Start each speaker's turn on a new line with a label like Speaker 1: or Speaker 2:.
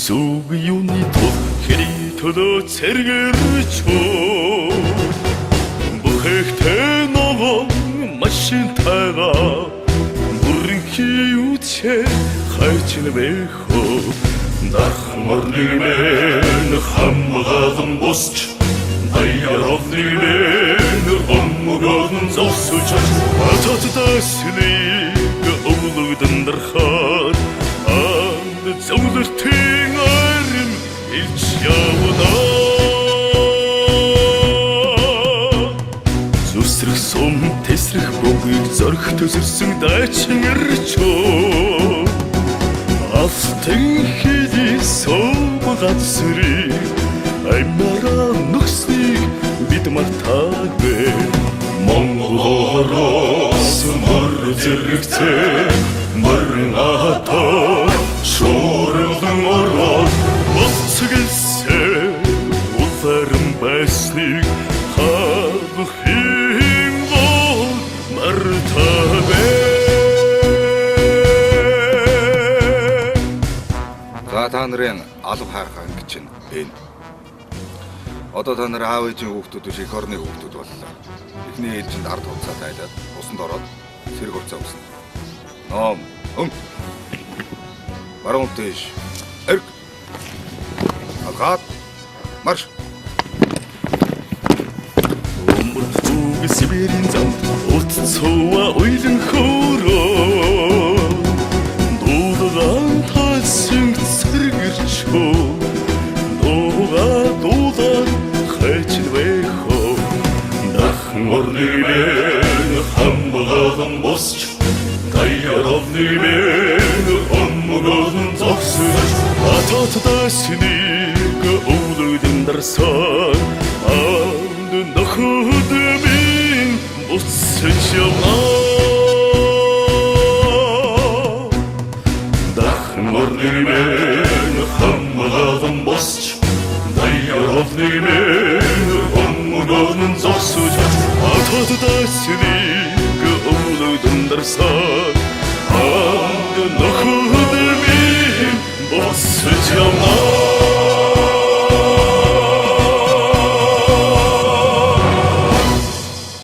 Speaker 1: 인속 юуны тул хэрэг төлөө цэргэрч бүхэхтэй нөгөө машинтайгаа бүрэнхий үтшээ хайч нэмэхөө дахмарны мэн хамгаалan босч даяровны мэн омгоон зовсож ататдасны өвлөгдөн дарахаар зөвлөлтийн арим илч явна зүсрэх сум тэсрэх бүгийг зорих төсөрсөн дайчин ирчөө автын хэдий сум газрыг аймараа нүхснийг бид мартаагүй Монголоос мөр зэрэгцээ мөрөн атаа шуурган ороод босцгэлсээ уларан байсныг хавхийн гол мартаагүй.
Speaker 2: За та нарын алба хайрхаа ингэж байна. Одоо та нар аав ээжийн хүүхдүүд биш эх орны хүүхдүүд боллоо. Эхний ээлжинд ард хугацаа тайлаад усанд ороод сэрэг урцаа уснаа. Ном, баруун тийш. Эрг. Алгаад. Марш.
Speaker 1: Өмөрхөг Сибирийн замд утцууа уйлан хөөрөө дуудаан тасин цэргэрчөө дуудаан хайчвэхөө дахморны мэн хамгаалan босч даяровны мэн омгоон зовсож ататдасник өвлөгдөн дарсан анд нөхөдмийн буцаж явна дахморны мэн хамгаалan босч даяровны мэн омгоон зовсож ататдасник өвлөгдөн дарсан анд нөхөдмийн буцаж явна